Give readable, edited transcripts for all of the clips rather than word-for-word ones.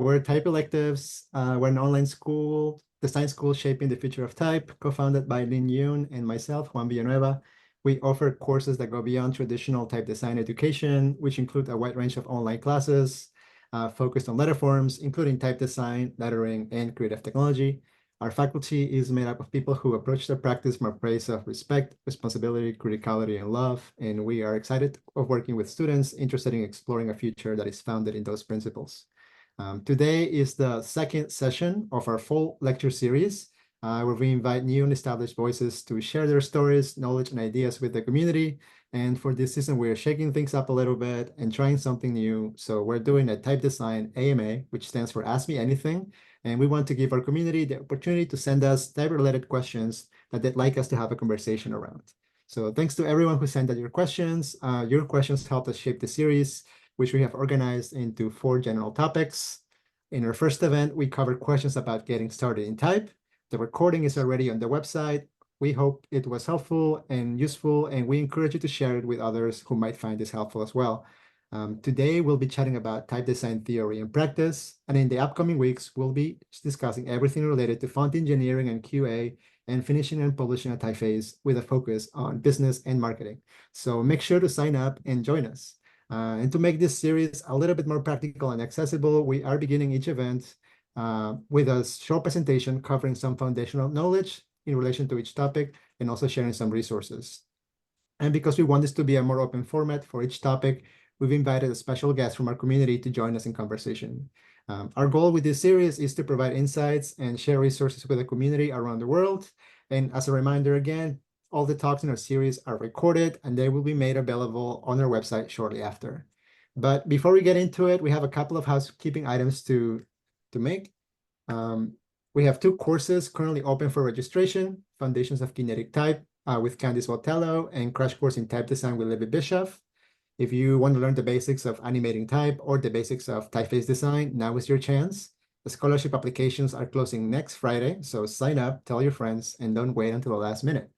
We're Type Electives. We're an online school, design school shaping the future of type, co-founded by Lynne and myself, Juan Villanueva. We offer courses that go beyond traditional type design education, which include a wide range of online classes focused on letter forms, including type design, lettering, and creative technology. Our faculty is made up of people who approach the practice from a place of respect, responsibility, criticality, and love. And we are excited of working with students interested in exploring a future that is founded in those principles. Today is the second session of our full lecture series, where we invite new and established voices to share their stories, knowledge, and ideas with the community. And for this season, we're shaking things up a little bit and trying something new. So we're doing a type design AMA, which stands for Ask Me Anything. And we want to give our community the opportunity to send us type-related questions that they'd like us to have a conversation around. So thanks to everyone who sent out your questions. Your questions helped us shape the series, which we have organized into 4 general topics. In our first event, we covered questions about getting started in type. The recording is already on the website. We hope it was helpful and useful, and we encourage you to share it with others who might find this helpful as well. Today, we'll be chatting about type design theory and practice, and in the upcoming weeks, we'll be discussing everything related to font engineering and QA, and finishing and publishing a typeface with a focus on business and marketing. So make sure to sign up and join us. And to make this series a little bit more practical and accessible, we are beginning each event with a short presentation covering some foundational knowledge in relation to each topic and also sharing some resources. And because we want this to be a more open format for each topic, we've invited a special guest from our community to join us in conversation. Our goal with this series is to provide insights and share resources with the community around the world. And as a reminder again, all the talks in our series are recorded and they will be made available on our website shortly after. But before we get into it, we have a couple of housekeeping items to make. We have 2 courses currently open for registration: Foundations of Kinetic Type with Candice Botello and Crash Course in Type Design with Levi Bischoff. If you want to learn the basics of animating type or the basics of typeface design, now is your chance. The scholarship applications are closing next Friday, so sign up, tell your friends, and don't wait until the last minute.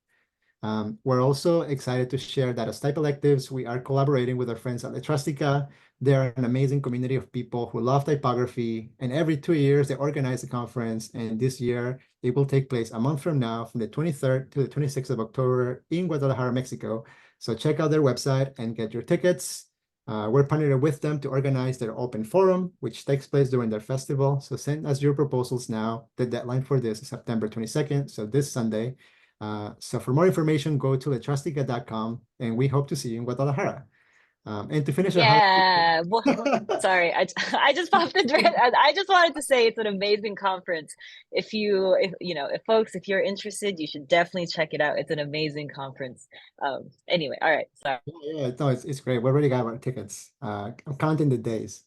We're also excited to share that as Type Electives, we are collaborating with our friends at Letrustica. They're an amazing community of people who love typography, and every 2 years they organize a conference, and this year it will take place a month from now, from the 23rd to the 26th of October in Guadalajara, Mexico. So check out their website and get your tickets. We're partnering with them to organize their open forum, which takes place during their festival. So send us your proposals now. The deadline for this is September 22nd, so this Sunday. So for more information, go to letrustica.com, and we hope to see you in Guadalajara. And to finish our Yeah, well, sorry, I just popped the dread. I just wanted to say it's an amazing conference. If if you're interested, you should definitely check it out. It's an amazing conference. Anyway, all right, sorry. Yeah, no, it's great. We already got our tickets. I'm counting the days.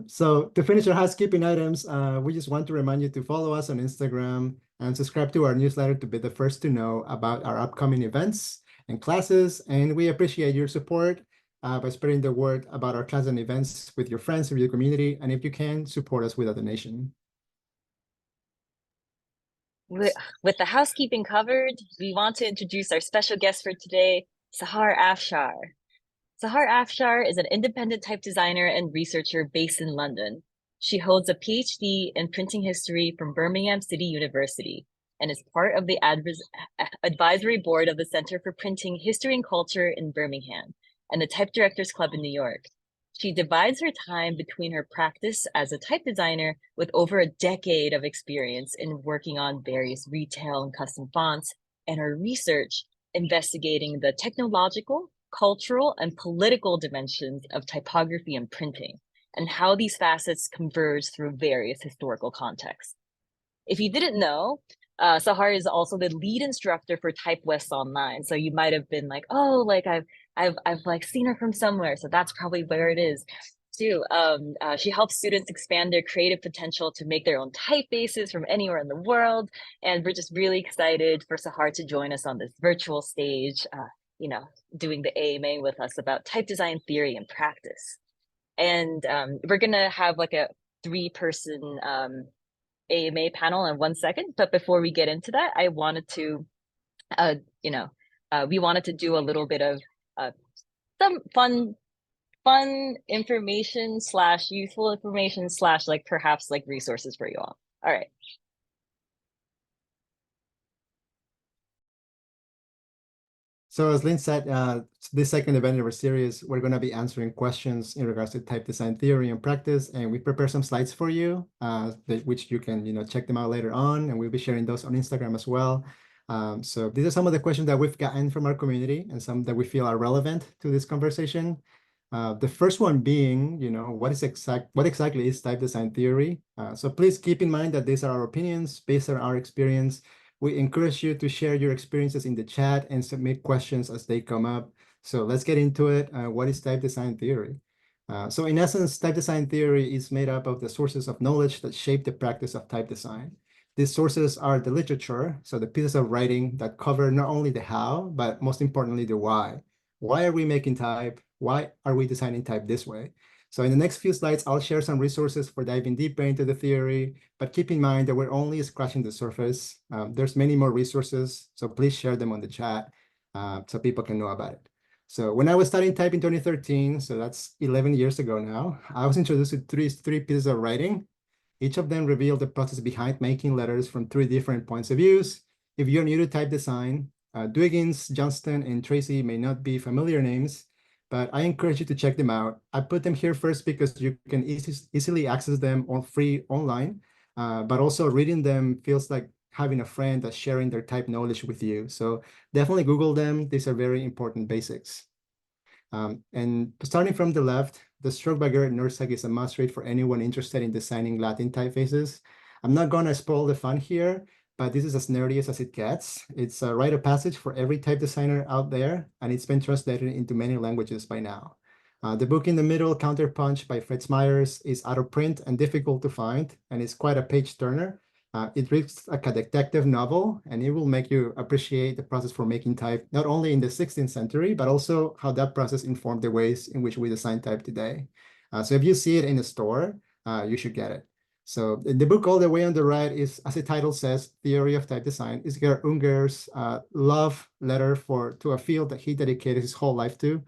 So to finish our housekeeping items, we just want to remind you to follow us on Instagram and subscribe to our newsletter to be the first to know about our upcoming events and classes. And we appreciate your support by spreading the word about our class and events with your friends, with your community. And if you can, support us with a donation. With the housekeeping covered, we want to introduce our special guest for today, Sahar Afshar. Sahar Afshar is an independent type designer and researcher based in London. She holds a PhD in printing history from Birmingham City University and is part of the advisory board of the Center for Printing History and Culture in Birmingham and the Type Directors Club in New York. She divides her time between her practice as a type designer with over a decade of experience in working on various retail and custom fonts, and her research investigating the technological, cultural, and political dimensions of typography and printing, and how these facets converge through various historical contexts. If you didn't know, Sahar is also the lead instructor for Type West Online. So you might have been like, oh, like I've like seen her from somewhere. So that's probably where it is too. She helps students expand their creative potential to make their own typefaces from anywhere in the world. And we're just really excited for Sahar to join us on this virtual stage, doing the AMA with us about type design theory and practice. And we're gonna have like a 3-person AMA panel in 1 second. But before we get into that, I wanted to, we wanted to do a little bit of some fun fun information slash useful information slash like perhaps like resources for you all. All right. So as Lynn said, this second event in our series, we're going to be answering questions in regards to type design theory and practice, and we prepare some slides for you, which you can check them out later on, and we'll be sharing those on Instagram as well. So these are some of the questions that we've gotten from our community and some that we feel are relevant to this conversation. The first one being, what exactly is type design theory? So please keep in mind that these are our opinions based on our experience. We encourage you to share your experiences in the chat and submit questions as they come up. So let's get into it. What is type design theory? So in essence, type design theory is made up of the sources of knowledge that shape the practice of type design. These sources are the literature, so the pieces of writing that cover not only the how, but most importantly, the why. Why are we making type? Why are we designing type this way? So in the next few slides, I'll share some resources for diving deeper into the theory, but keep in mind that we're only scratching the surface. There's many more resources, so please share them on the chat so people can know about it. So when I was studying type in 2013, so that's 11 years ago now, I was introduced to three pieces of writing. Each of them revealed the process behind making letters from three different points of views. If you're new to type design, Dwiggins, Johnston, and Tracy may not be familiar names, but I encourage you to check them out. I put them here first because you can easily access them on free online, but also reading them feels like having a friend that's sharing their type knowledge with you. So definitely Google them. These are very important basics. And starting from the left, the stroke by Gerrit Norsag is a must read for anyone interested in designing Latin typefaces. I'm not going to spoil the fun here, but this is as nerdy as it gets. It's a rite of passage for every type designer out there, and it's been translated into many languages by now. The book in the middle, Counterpunch by Fritz Myers, is out of print and difficult to find, and it's quite a page turner. It reads like a detective novel, and it will make you appreciate the process for making type, not only in the 16th century, but also how that process informed the ways in which we design type today. So if you see it in a store, you should get it. So the book all the way on the right is, as the title says, Theory of Type Design. Is Gerrit Unger's love letter to a field that he dedicated his whole life to.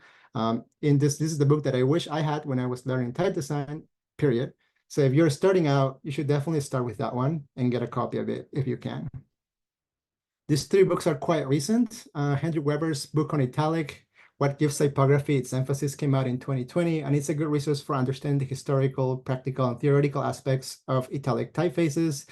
This is the book that I wish I had when I was learning type design, period. So if you're starting out, you should definitely start with that one and get a copy of it if you can. These three books are quite recent. Henry Weber's book on italic, What Gives Typography Its Emphasis, came out in 2020, and it's a good resource for understanding the historical, practical, and theoretical aspects of italic typefaces.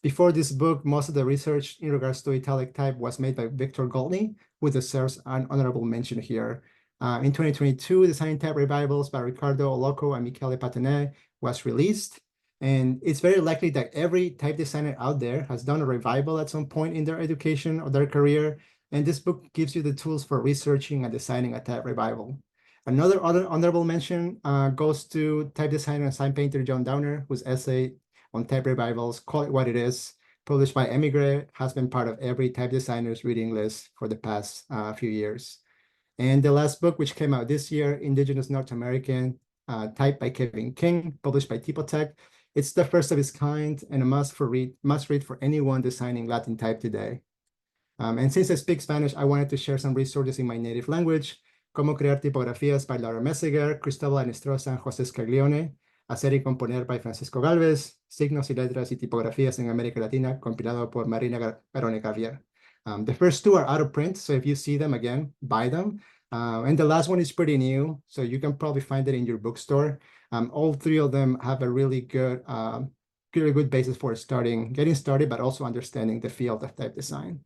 Before this book, most of the research in regards to italic type was made by Victor Goldney, who deserves an honorable mention here. In 2022, Designing Type Revivals by Riccardo Loco and Michele Patané was released. And it's very likely that every type designer out there has done a revival at some point in their education or their career. And this book gives you the tools for researching and designing a type revival. Another honorable mention goes to type designer and sign painter John Downer, whose essay on type revivals, Call It What It Is, published by Emigre, has been part of every type designer's reading list for the past few years. And the last book, which came out this year, Indigenous North American, Type by Kevin King, published by Typotech. It's the first of its kind and a must read for anyone designing Latin type today. And since I speak Spanish, I wanted to share some resources in my native language, Cómo crear tipografías by Laura Messiger, Cristóbal Anestrosa, and José Scaglione, Hacer y componer by Francisco Galvez, Signos y letras y tipografías en América Latina, compilado por Marina Garone Javier. The first two are out of print, so if you see them again, buy them. And the last one is pretty new, so you can probably find it in your bookstore. All three of them have a really good basis for getting started, but also understanding the field of type design.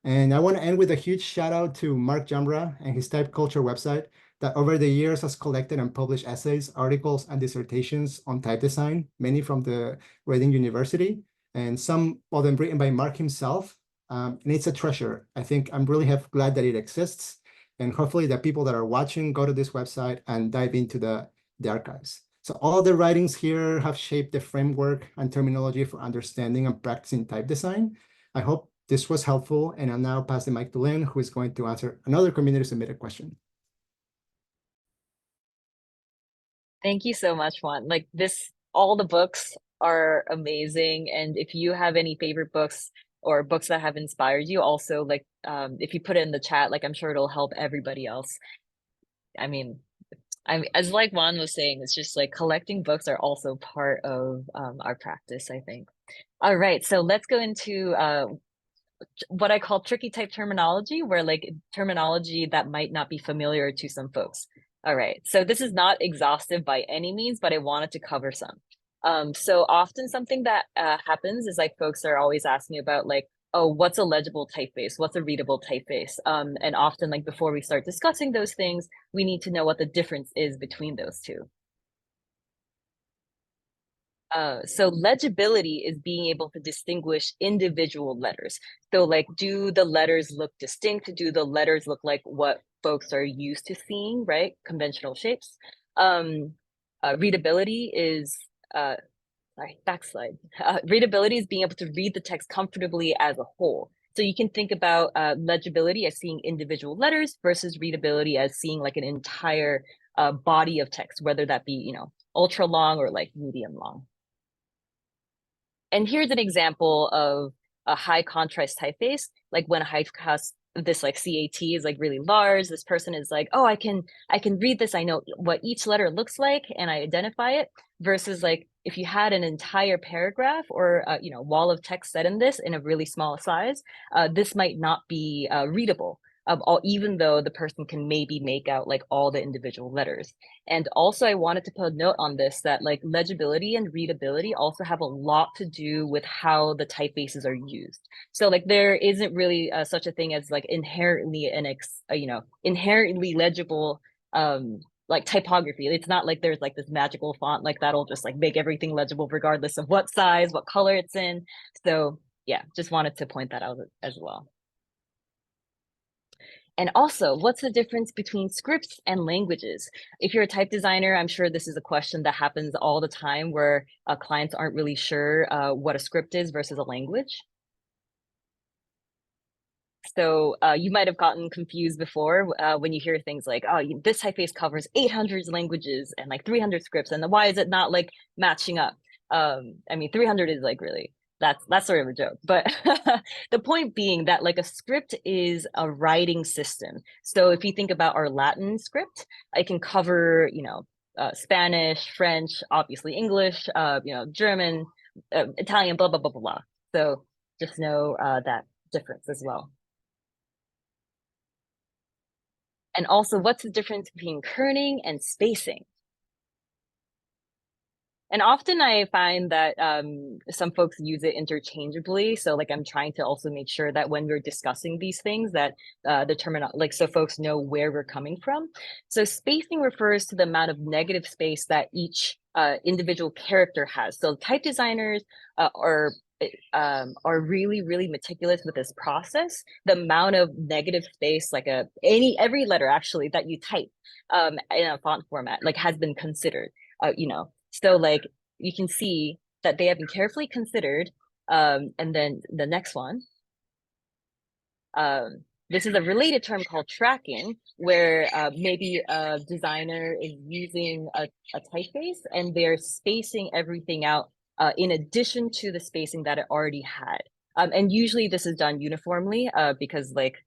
And I want to end with a huge shout out to Mark Jambra and his Type Culture website that over the years has collected and published essays, articles, and dissertations on type design, many from the Reading University, and some of them written by Mark himself. And it's a treasure. I think I'm really glad that it exists. And hopefully the people that are watching go to this website and dive into the archives. So all the writings here have shaped the framework and terminology for understanding and practicing type design. I hope this was helpful, and I'll now pass the mic to Lynn, who is going to answer another community submitted question. Thank you so much, Juan. Like all the books are amazing. And if you have any favorite books or books that have inspired you, also if you put it in the chat, I'm sure it'll help everybody else. I mean, as like Juan was saying, it's just like collecting books are also part of our practice, I think. All right, so let's go into what I call tricky type terminology, where like terminology that might not be familiar to some folks. All right, so this is not exhaustive by any means, but I wanted to cover some. So often something that happens is like folks are always asking about like, oh, what's a legible typeface? What's a readable typeface? And often like before we start discussing those things, we need to know what the difference is between those two. So legibility is being able to distinguish individual letters. So like, do the letters look distinct? Do the letters look like what folks are used to seeing, right? Conventional shapes. Readability is, sorry, backslide. Readability is being able to read the text comfortably as a whole. So you can think about legibility as seeing individual letters versus readability as seeing like an entire body of text, whether that be, you know, ultra long or like medium long. And here's an example of a high contrast typeface, like when a high contrast, this like CAT is like really large. This person is like, oh, I can read this. I know what each letter looks like and I identify it. Versus like if you had an entire paragraph or you know, wall of text set in this in a really small size, this might not be readable. Even though the person can maybe make out like all the individual letters. And also I wanted to put a note on this that like legibility and readability also have a lot to do with how the typefaces are used. So like there isn't really such a thing as like inherently you know, inherently legible like typography. It's not like there's like this magical font like that'll just like make everything legible regardless of what size, what color it's in. So yeah, just wanted to point that out as well. And also, what's the difference between scripts and languages? If you're a type designer, I'm sure this is a question that happens all the time where clients aren't really sure what a script is versus a language. So you might have gotten confused before when you hear things like, oh, this typeface covers 800 languages and like 300 scripts, and why is it not like matching up? I mean, 300 is like really, that's sort of a joke, but the point being that like a script is a writing system. So if you think about our Latin script, it can cover, you know, Spanish, French, obviously English, you know, German, Italian, blah, blah, blah, blah, blah. So just know that difference as well. And also, what's the difference between kerning and spacing? And often I find that some folks use it interchangeably. So like I'm trying to also make sure that when we're discussing these things that the terminal, like so folks know where we're coming from. So spacing refers to the amount of negative space that each individual character has. So type designers are really, really meticulous with this process. The amount of negative space, like every letter actually that you type in a font format, like has been considered, you know. So like you can see that they have been carefully considered. And then the next one, this is a related term called tracking, where maybe a designer is using a typeface and they're spacing everything out in addition to the spacing that it already had. And usually this is done uniformly because like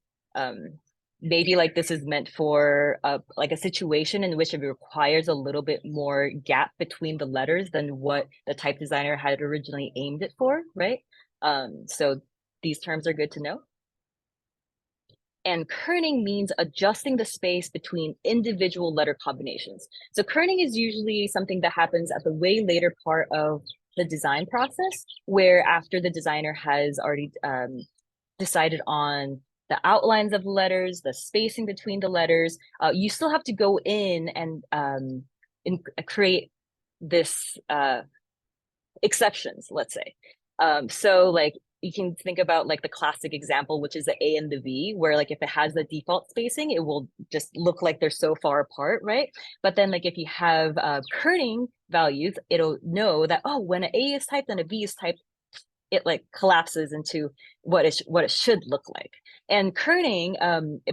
maybe like this is meant for like a situation in which it requires a little bit more gap between the letters than what the type designer had originally aimed it for, right? So these terms are good to know. And kerning means adjusting the space between individual letter combinations. So kerning is usually something that happens at the way later part of the design process, where after the designer has already decided on the outlines of the letters, the spacing between the letters, you still have to go in and create this exceptions, let's say. So like you can think about like the classic example, which is the A and the V, where like if it has the default spacing, it will just look like they're so far apart, right? But then like if you have kerning values, it'll know that, oh, when an A is typed and a V is typed, it like collapses into what it should look like. And kerning,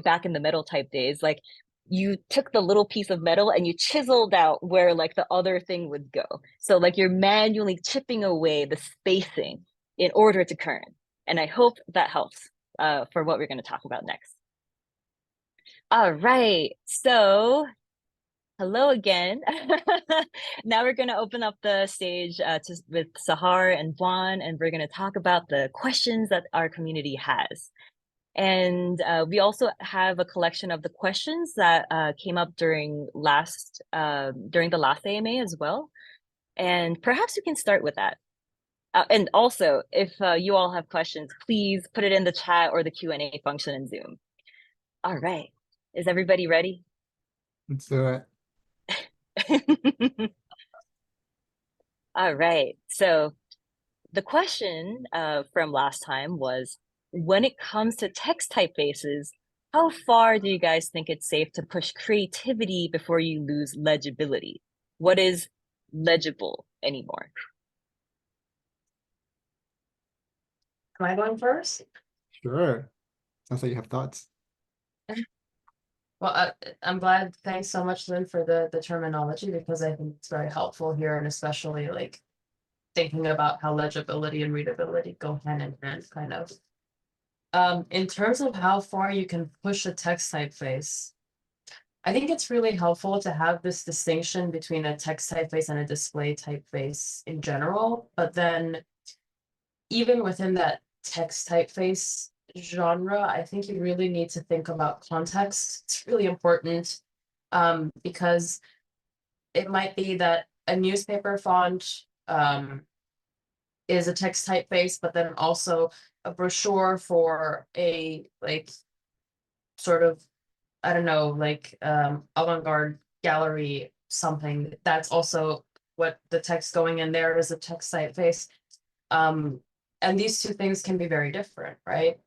back in the metal type days, like you took the little piece of metal and you chiseled out where like the other thing would go. So like you're manually chipping away the spacing in order to kern. And I hope that helps for what we're going to talk about next. All right, so Hello again. Now we're going to open up the stage with Sahar and Juan, and we're going to talk about the questions that our community has. And we also have a collection of the questions that came up during the last AMA as well. And perhaps we can start with that. And also, if you all have questions, please put it in the chat or the Q&A function in Zoom. All right. Is everybody ready? Let's do it. All right. So the question from last time was, when it comes to text typefaces, how far do you guys think it's safe to push creativity before you lose legibility? What is legible anymore? Am I going first? Sure. Sounds like you have thoughts. Well, I'm glad. Thanks so much, Lynn, for the terminology, because I think it's very helpful here, and especially like thinking about how legibility and readability go hand in hand, kind of. In terms of how far you can push a text typeface, I think it's really helpful to have this distinction between a text typeface and a display typeface in general, but then even within that text typeface genre, I think you really need to think about context. It's really important because it might be that a newspaper font is a text typeface, but then also a brochure for a like sort of, I don't know, like avant-garde gallery, something that's also what the text going in there is a text typeface. And these two things can be very different, right?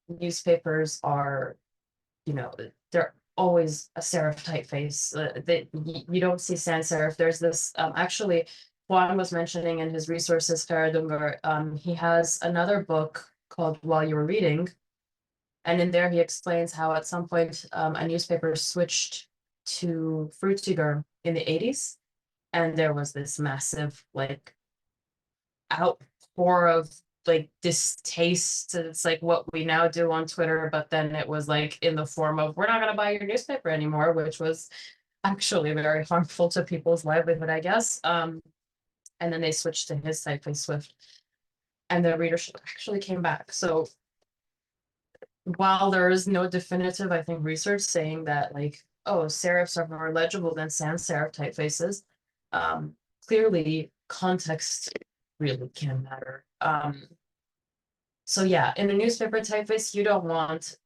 Newspapers are, they're always a serif typeface. You don't see sans serif. There's this, actually, Juan was mentioning in his resources, Faradungar, he has another book called While You Were Reading. And in there, he explains how at some point a newspaper switched to Fruitiger in the 80s. And there was this massive, like, outpour of like distaste. It's like what we now do on Twitter, but then it was like in the form of, we're not going to buy your newspaper anymore, which was actually very harmful to people's livelihood, I guess. And then they switched to his typeface Swift, and the readership actually came back. So while there is no definitive, I think, research saying that like, oh, serifs are more legible than sans serif typefaces, clearly context really can matter. So yeah, in a newspaper typeface, you don't want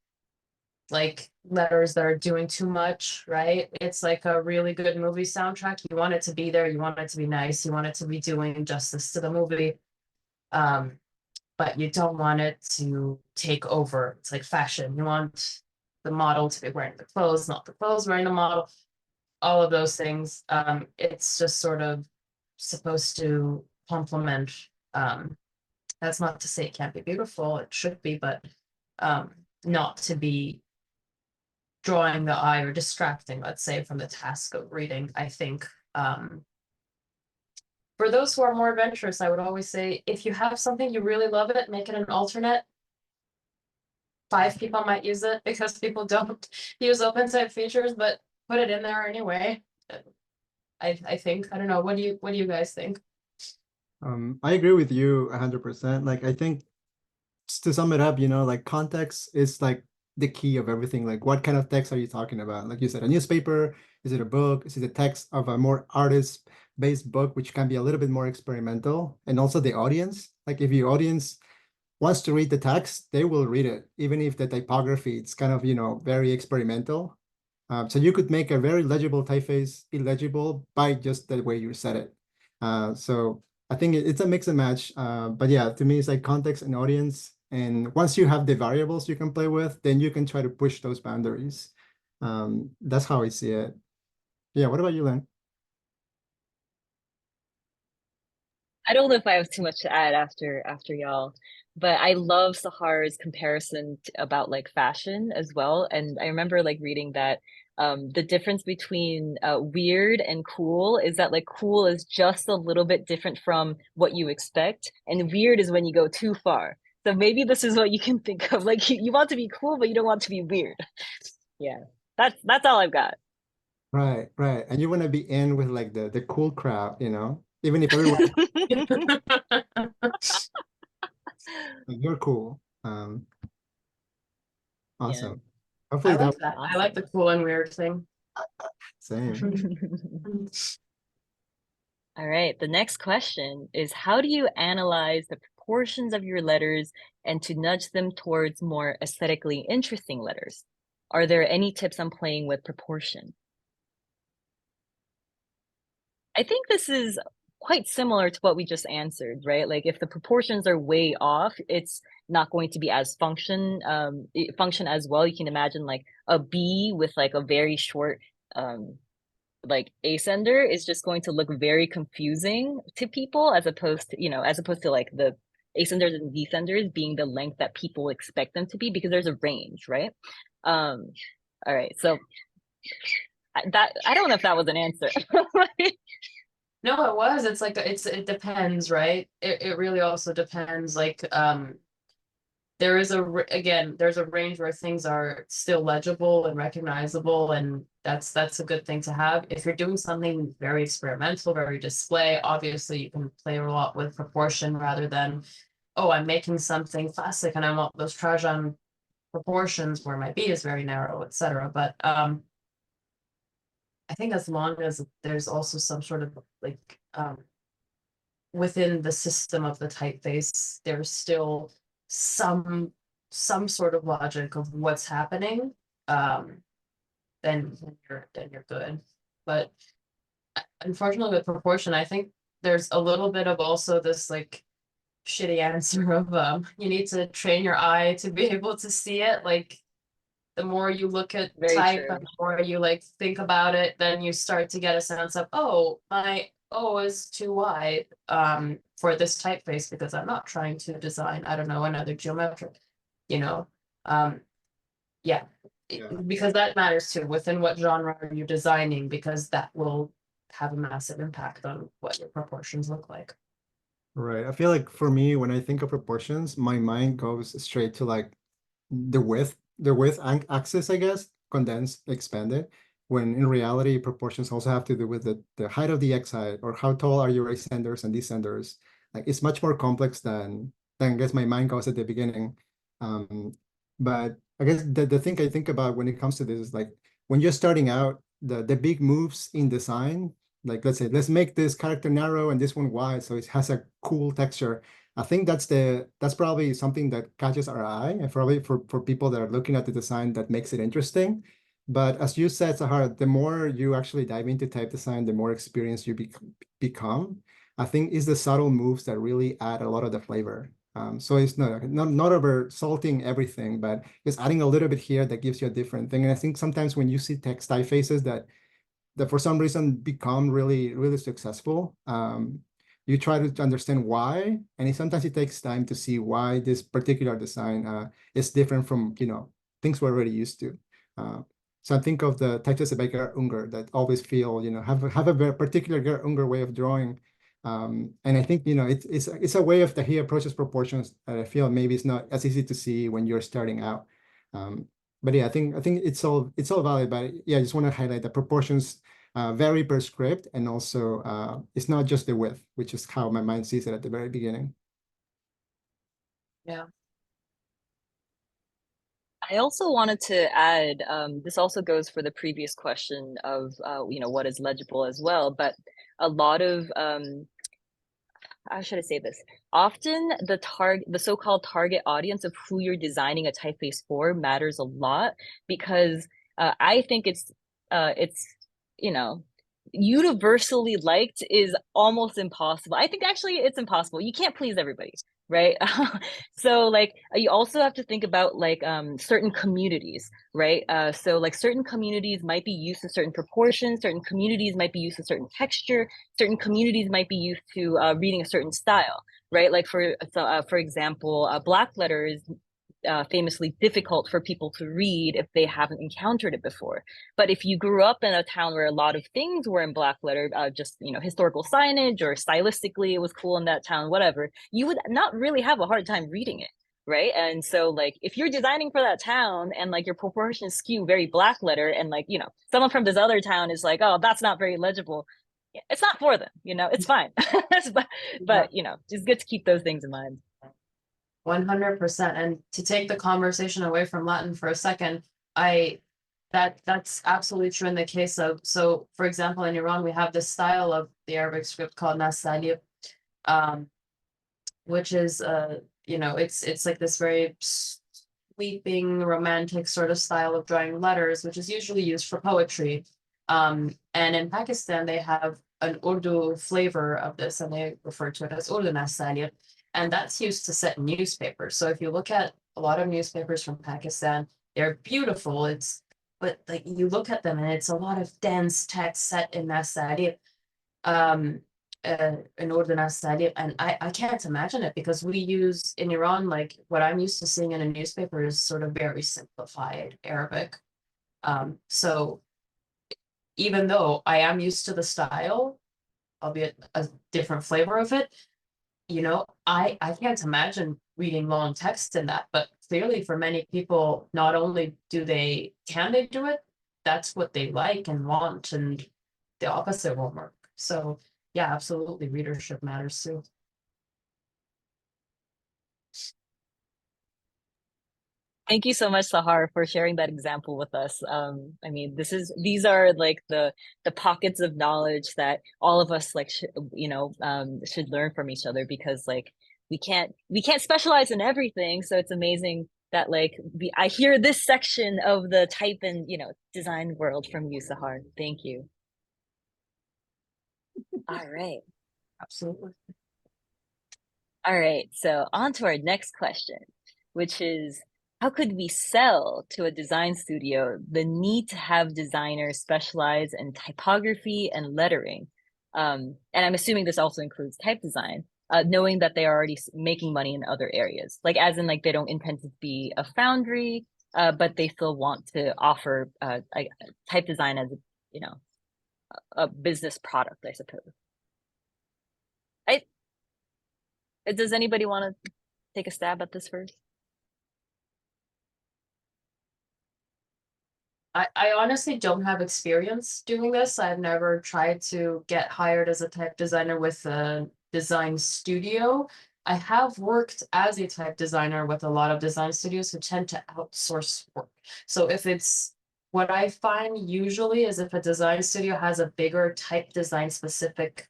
like letters that are doing too much, right? It's like a really good movie soundtrack. You want it to be there, you want it to be nice, you want it to be doing justice to the movie. But you don't want it to take over. It's like fashion. You want the model to be wearing the clothes, not the clothes wearing the model, all of those things. It's just sort of supposed to complement. That's not to say it can't be beautiful, it should be, but not to be drawing the eye or distracting, let's say, from the task of reading, I think. For those who are more adventurous, I would always say, if you have something you really love it, make it an alternate. 5 people might use it because people don't use open type features, but put it in there anyway. I think. I don't know. What do you guys think? I agree with you 100%. Like, I think just to sum it up, like context is like the key of everything. Like, what kind of text are you talking about? Like you said, a newspaper, is it a book? Is it a text of a more artist-based book, which can be a little bit more experimental? And also the audience, like if your audience wants to read the text, they will read it, even if the typography, it's kind of, very experimental. So you could make a very legible typeface illegible by just the way you said it. So I think it's a mix and match. But yeah, to me, it's like context and audience. And once you have the variables you can play with, then you can try to push those boundaries. That's how I see it. Yeah, what about you, Lynn? I don't know if I have too much to add after y'all, but I love Sahar's comparison about like fashion as well. And I remember like reading that the difference between weird and cool is that like cool is just a little bit different from what you expect, and weird is when you go too far. So maybe this is what you can think of. Like you want to be cool, but you don't want to be weird. Yeah, that's all I've got. Right, right. And you want to be in with like the cool crowd, you know, even if everyone you're cool. Yeah, Awesome. I Hopefully that like that. I like the awesome. cool and weird thing. same. All right, the next question is how do you analyze the proportions of your letters and to nudge them towards more aesthetically interesting letters? Are there any tips on playing with proportion? I think this is quite similar to what we just answered, right? Like if the proportions are way off, it's not going to be as function as well. You can imagine like a B with like a very short like ascender is just going to look very confusing to people as opposed to, as opposed to like the ascenders and descenders being the length that people expect them to be because there's a range, right? Um, all right, so that I don't know if that was an answer. No, it was. It's like it depends, right? It really also depends. Like there is again, there's a range where things are still legible and recognizable, and that's a good thing to have. If you're doing something very experimental, very display, obviously you can play a lot with proportion rather than, oh, I'm making something classic and I want those Trajan proportions where my B is very narrow, etc. But I think as long as there's also some sort of like within the system of the typeface, there's still some sort of logic of what's happening, then you're good. But unfortunately with proportion, I think there's a little bit of also this like shitty answer of you need to train your eye to be able to see it. Like the more you look at Very type true. and the more you like think about it, then you start to get a sense of, oh, my O is too wide for this typeface because I'm not trying to design, I don't know, another geometric, you know. Yeah. Because that matters too. Within what genre are you designing? Because that will have a massive impact on what your proportions look like. Right. I feel like for me, when I think of proportions, my mind goes straight to like the width axis, I guess, condensed, expanded, when in reality, proportions also have to do with the height of the x height or how tall are your ascenders and descenders. Like it's much more complex than I guess my mind goes at the beginning. Um, but I guess the thing I think about when it comes to this is like when you're starting out, the big moves in design, like let's say, let's make this character narrow and this one wide so it has a cool texture. I think that's probably something that catches our eye and probably for people that are looking at the design that makes it interesting. But as you said, Sahar, the more you actually dive into type design, the more experienced you become. I think it's the subtle moves that really add a lot of the flavor. So it's not over salting everything, but it's adding a little bit here that gives you a different thing. And I think sometimes when you see text typefaces that for some reason become really, really successful, you try to understand why, and sometimes it takes time to see why this particular design is different from things we're already used to. So I think of the types by Gerhard Unger that always feel have a very particular Gerhard Unger way of drawing, and I think it's a way of that he approaches proportions that I feel maybe it's not as easy to see when you're starting out. But yeah, I think it's all valid. But yeah, I just want to highlight the proportions vary per script, and also it's not just the width, which is how my mind sees it at the very beginning. Yeah. I also wanted to add, this also goes for the previous question of, what is legible as well, but a lot of, how should I say this? Often the so-called target audience of who you're designing a typeface for matters a lot because I think it's, universally liked is almost impossible. I think actually it's impossible. You can't please everybody, right? So like you also have to think about like certain communities, right? So like certain communities might be used to certain proportions, certain communities might be used to certain texture, certain communities might be used to reading a certain style, right? Like for example, Black letter is famously difficult for people to read if they haven't encountered it before. But if you grew up in a town where a lot of things were in Black letter, just historical signage or stylistically it was cool in that town, whatever, you would not really have a hard time reading it. right? And so like if you're designing for that town and like your proportions skew very black letter, and like, you know, someone from this other town is like, oh, that's not very legible, it's not for them, you know, it's fine. But you know, it's good to keep those things in mind. 100%. And to take the conversation away from Latin for a second, that's absolutely true in the case of, so for example, in Iran, we have this style of the Arabic script called Nasali, which is you know, it's like this very sweeping, romantic sort of style of drawing letters, which is usually used for poetry. And in Pakistan, they have an Urdu flavor of this, and they refer to it as Urdu Nasali. And that's used to set newspapers. So if you look at a lot of newspapers from Pakistan, they're beautiful. But like you look at them and it's a lot of dense text set in Nasali, in Urdu Nasali, and I can't imagine it because we use in Iran, like what I'm used to seeing in a newspaper is sort of very simplified Arabic. So even though I am used to the style, albeit a different flavor of it, you know, I can't imagine reading long text in that. But clearly for many people, not only can they do it, that's what they like and want, and the opposite won't work. So yeah, absolutely, readership matters too. Thank you so much, Sahar, for sharing that example with us. I mean, these are like the pockets of knowledge that all of us like should learn from each other, because like we can't specialize in everything. So it's amazing that like I hear this section of the type and design world from you, Sahar. Thank you. All right. Absolutely. All right. So on to our next question, which is, how could we sell to a design studio the need to have designers specialize in typography and lettering? And I'm assuming this also includes type design, knowing that they are already making money in other areas, like as in like they don't intend to be a foundry, but they still want to offer type design as a business product, I suppose. Does anybody want to take a stab at this first? I honestly don't have experience doing this. I've never tried to get hired as a type designer with a design studio. I have worked as a type designer with a lot of design studios who tend to outsource work. So if it's what I find usually is if a design studio has a bigger type design specific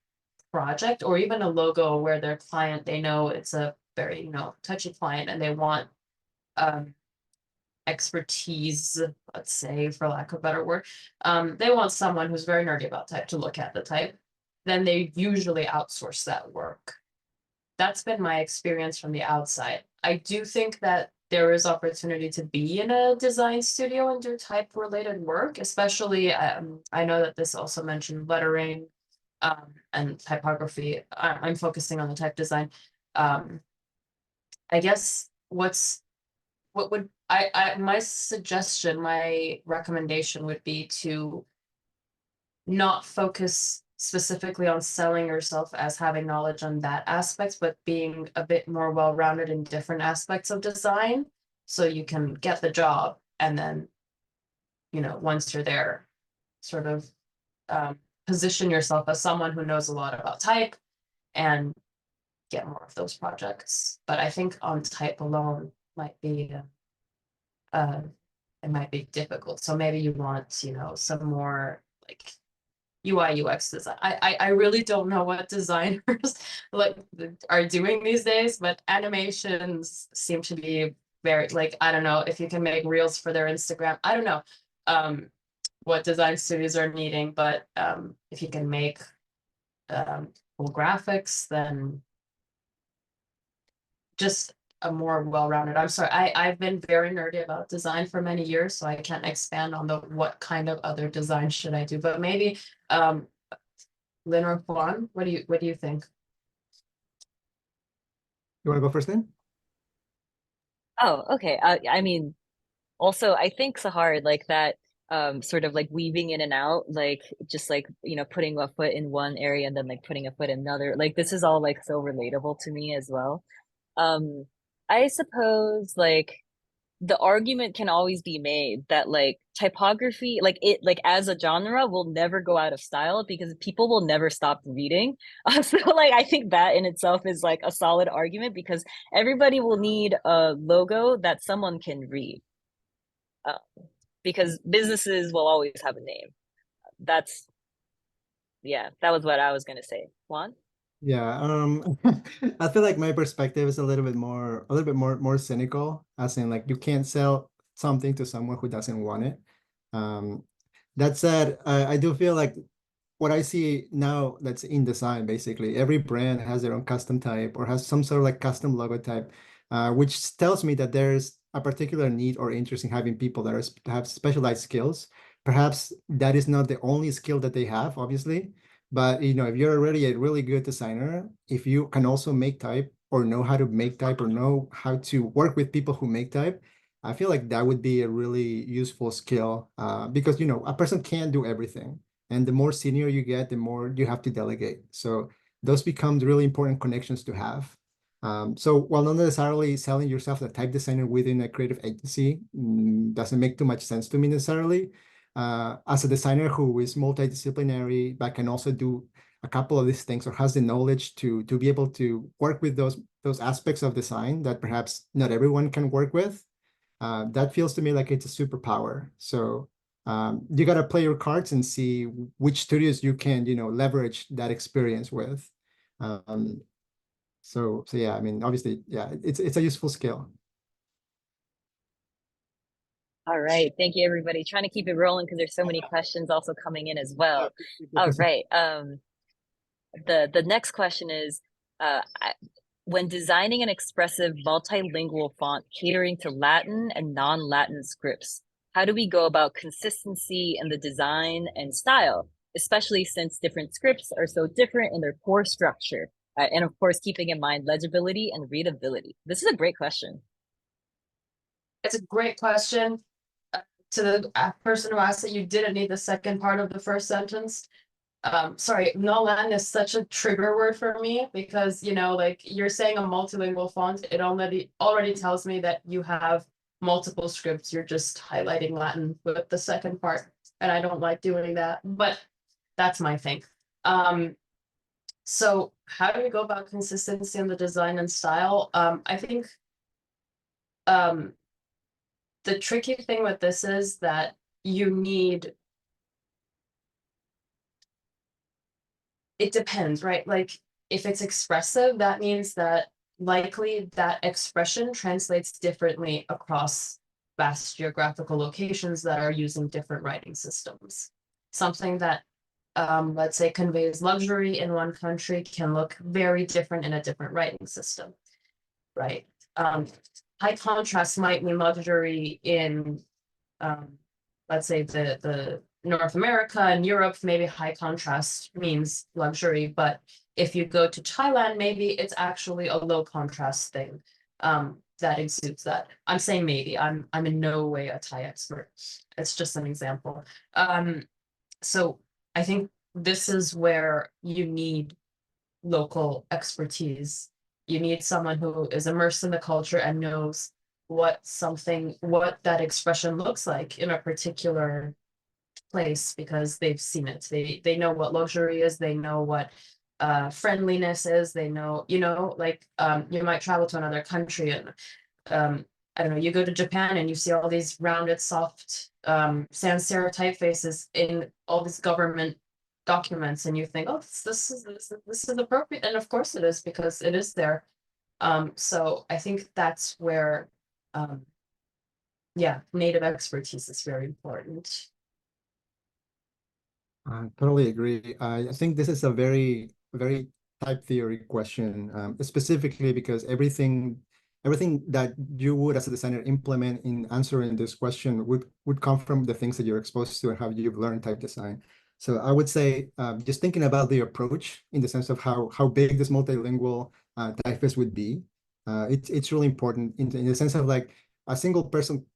project, or even a logo where their client, they know it's a very, touchy client and they want expertise, let's say, for lack of a better word, they want someone who's very nerdy about type to look at the type, then they usually outsource that work. That's been my experience from the outside. I do think that there is opportunity to be in a design studio and do type related work, especially I know that this also mentioned lettering and typography. I'm focusing on the type design. I guess what would my suggestion, my recommendation would be to not focus specifically on selling yourself as having knowledge on that aspect, but being a bit more well-rounded in different aspects of design, so you can get the job and then, once you're there, sort of position yourself as someone who knows a lot about type and get more of those projects. But I think on type alone might be it might be difficult. So maybe you want, some more like UI UX design. I really don't know what designers like are doing these days, but animations seem to be very like, I don't know if you can make reels for their Instagram. I don't know what design studios are needing, but if you can make cool graphics, then just a more well-rounded. I'm sorry, I've been very nerdy about design for many years, so I can't expand on the what kind of other design should I do. But maybe Lynn or Juan, what do you think? You want to go first, Lynn? Oh, okay. I mean, also, I think Sahar, like that sort of like weaving in and out, like just like, putting a foot in one area and then like putting a foot in another. Like this is all like so relatable to me as well. I suppose like the argument can always be made that like typography, like as a genre will never go out of style because people will never stop reading. So like I think that in itself is like a solid argument because everybody will need a logo that someone can read. Uh, because businesses will always have a name. That's yeah, that was what I was gonna say. Juan? Yeah, I feel like my perspective is a little bit more cynical, as in like you can't sell something to someone who doesn't want it. Um, that said, I do feel like what I see now that's in design, basically, every brand has their own custom type or has some sort of like custom logo type, which tells me that there's a particular need or interest in having people that have specialized skills. Perhaps that is not the only skill that they have, obviously, but if you're already a really good designer, if you can also make type or know how to make type or know how to work with people who make type, I feel like that would be a really useful skill, because a person can't do everything. And the more senior you get, the more you have to delegate. So those become really important connections to have. So while not necessarily selling yourself as a type designer within a creative agency doesn't make too much sense to me necessarily. As a designer who is multidisciplinary, but can also do a couple of these things or has the knowledge to be able to work with those aspects of design that perhaps not everyone can work with, that feels to me like it's a superpower. So you got to play your cards and see which studios you can, leverage that experience with. So yeah, I mean, obviously, yeah, it's a useful skill. All right. Thank you, everybody. Trying to keep it rolling because there's so many questions also coming in as well. All right. The next question is, when designing an expressive multilingual font catering to Latin and non-Latin scripts, how do we go about consistency in the design and style, especially since different scripts are so different in their core structure? And of course, keeping in mind legibility and readability. This is a great question. It's a great question. To the person who asked it, you didn't need the second part of the first sentence. Sorry, non-Latin is such a trigger word for me because, like you're saying a multilingual font, it already tells me that you have multiple scripts. You're just highlighting Latin with the second part, and I don't like doing that, but that's my thing. So how do we go about consistency in the design and style? I think the tricky thing with this is that you need, it depends, right? Like if it's expressive, that means that likely that expression translates differently across vast geographical locations that are using different writing systems. Something that, let's say, conveys luxury in one country can look very different in a different writing system, right? High contrast might mean luxury in, let's say, the North America and Europe. Maybe high contrast means luxury, but if you go to Thailand, maybe it's actually a low contrast thing that exudes that. I'm saying maybe. I'm in no way a Thai expert. It's just an example. So I think this is where you need local expertise. You need someone who is immersed in the culture and knows what that expression looks like in a particular place because they've seen it. They know what luxury is, they know what friendliness is, they know, like you might travel to another country and I don't know, you go to Japan and you see all these rounded, soft sans serif typefaces in all these government documents, and you think, oh, this is appropriate, and of course it is because it is there. So I think that's where, yeah, native expertise is very important. I totally agree. I think this is a very, very type theory question, specifically because everything that you would as a designer implement in answering this question would come from the things that you're exposed to and how you've learned type design. So I would say just thinking about the approach in the sense of how big this multilingual typeface would be, it's really important in the sense of like a single person,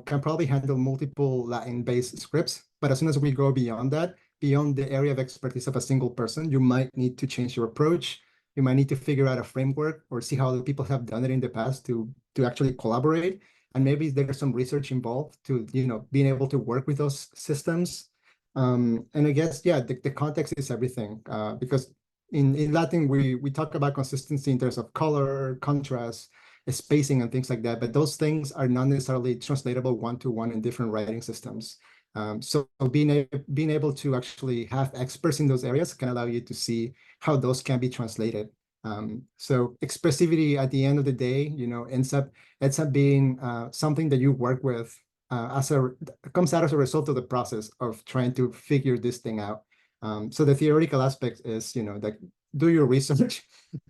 can probably handle multiple Latin-based scripts, but as soon as we go beyond that, beyond the area of expertise of a single person, you might need to change your approach. You might need to figure out a framework or see how other people have done it in the past to actually collaborate. And maybe there's some research involved to, being able to work with those systems. And I guess, yeah, the context is everything, because in Latin, we talk about consistency in terms of color, contrast, spacing, and things like that. But those things are not necessarily translatable one-to-one in different writing systems. So being able to actually have experts in those areas can allow you to see how those can be translated. So expressivity at the end of the day, ends up being something that you work with comes out as a result of the process of trying to figure this thing out. So the theoretical aspect is, like, do your research,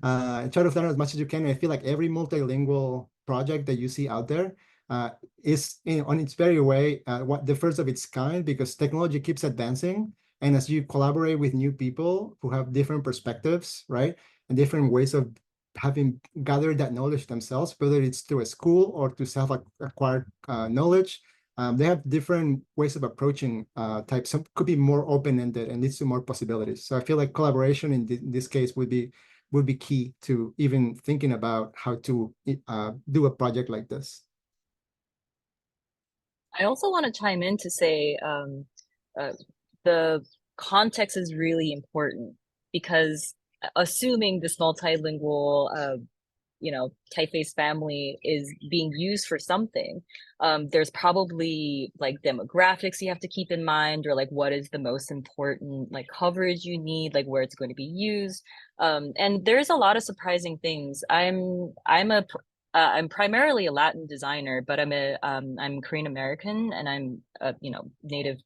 try to learn as much as you can. And I feel like every multilingual project that you see out there is on its very way what the first of its kind, because technology keeps advancing. And as you collaborate with new people who have different perspectives, right, and different ways of having gathered that knowledge themselves, whether it's through a school or to self-acquired knowledge, they have different ways of approaching types. Some could be more open-ended and leads to more possibilities. So I feel like collaboration in this case would be key to even thinking about how to do a project like this. I also want to chime in to say the context is really important, because assuming this multilingual typeface family is being used for something, there's probably like demographics you have to keep in mind, or like what is the most important like coverage you need, like where it's going to be used. And there's a lot of surprising things. I'm primarily a Latin designer, but I'm Korean American, and I'm a native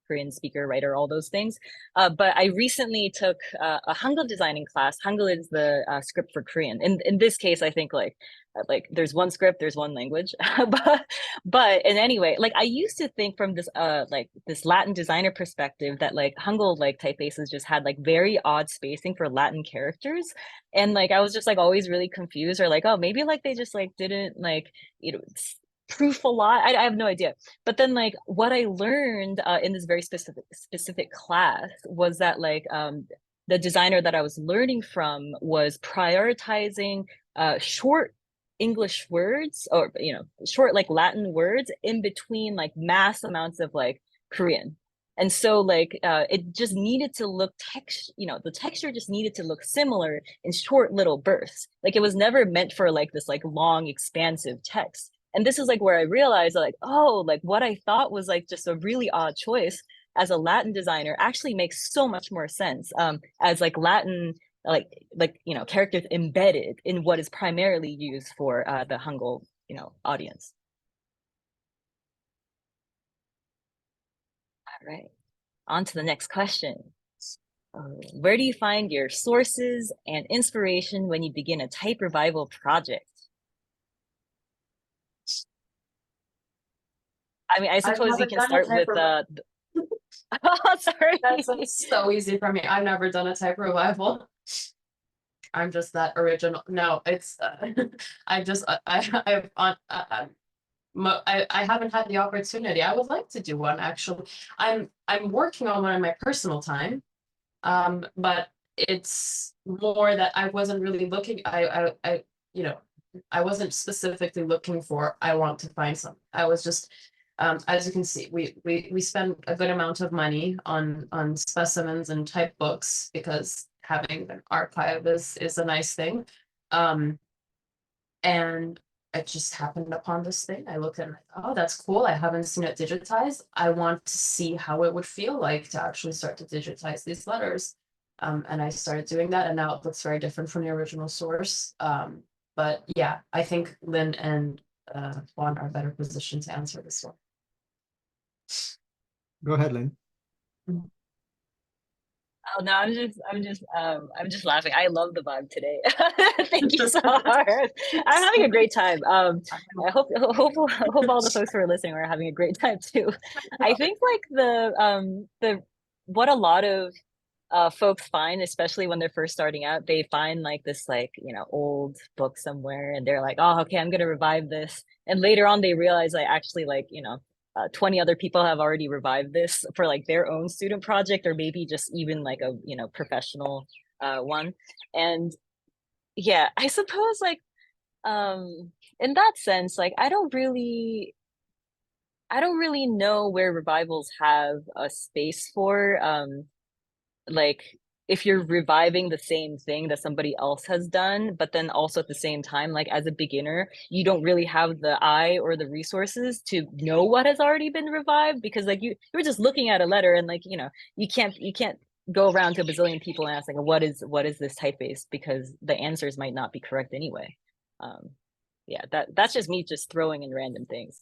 Korean speaker, writer, all those things. But I recently took a Hangul designing class. Hangul is the script for Korean. In this case, I think like there's one script, there's one language. but in any way, like I used to think from this this Latin designer perspective that like Hangul like typefaces just had like very odd spacing for Latin characters. And like I was just like always really confused, or like, oh, maybe like they just like didn't like proof a lot. I have no idea. But then like what I learned in this very specific class was that like the designer that I was learning from was prioritizing short English words, or short like Latin words in between like mass amounts of like Korean. And so like it just needed to look the texture just needed to look similar in short little bursts. Like it was never meant for like this like long expansive text. And this is like where I realized like, oh, like what I thought was like just a really odd choice as a Latin designer actually makes so much more sense as like Latin characters embedded in what is primarily used for the Hangul audience. All right, on to the next question. Where do you find your sources and inspiration when you begin a type revival project? I mean, I suppose you can start with oh, sorry. That's so easy for me. I've never done a type revival. I'm just that original. No, it's I haven't had the opportunity. I would like to do one actually. I'm working on one in my personal time, but it's more that I wasn't really looking. I wasn't specifically looking for. I want to find something. I was just. As you can see, we spend a good amount of money on specimens and type books, because having an archive is a nice thing. And I just happened upon this thing. I looked at it and I thought, oh, that's cool. I haven't seen it digitized. I want to see how it would feel like to actually start to digitize these letters. And I started doing that, and now it looks very different from the original source. But yeah, I think Lynn and Juan are better positioned to answer this one. Go ahead, Lynn. Oh no, I'm just laughing. I love the vibe today. Thank you so hard. I'm having a great time. I hope all the folks who are listening are having a great time too. I think like the what a lot of folks find, especially when they're first starting out, they find like this like old book somewhere, and they're like, oh, okay, I'm gonna revive this, and later on they realize like actually like 20 other people have already revived this for like their own student project, or maybe just even like a professional one. And yeah, I suppose like in that sense, like I don't really know where revivals have a space for. Like if you're reviving the same thing that somebody else has done, but then also at the same time, like as a beginner, you don't really have the eye or the resources to know what has already been revived because like you're just looking at a letter and like, you know, you can't go around to a bazillion people and ask like what is this typeface because the answers might not be correct anyway. Um, yeah, that's just me just throwing in random things.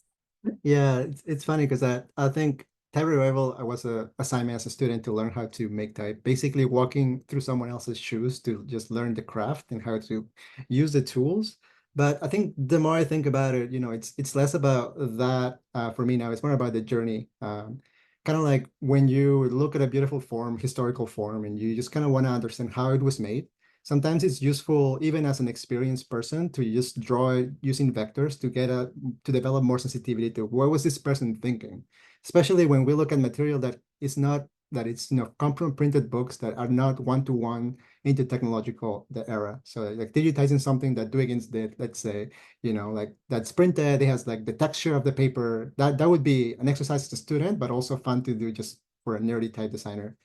Yeah, it's funny because I think type revival, I was a assignment as a student to learn how to make type, basically walking through someone else's shoes to just learn the craft and how to use the tools. But I think the more I think about it, you know, it's less about that for me now. It's more about the journey. Kind of like when you look at a beautiful form, historical form, and you just kind of want to understand how it was made. Sometimes it's useful, even as an experienced person, to just draw it using vectors to get to develop more sensitivity to what was this person thinking, especially when we look at material that is not that it's come from printed books that are not one-to-one into technological the era. So like digitizing something that Dwiggins did, let's say, like that's printed, it has like the texture of the paper. That would be an exercise as a student, but also fun to do just for a nerdy type designer.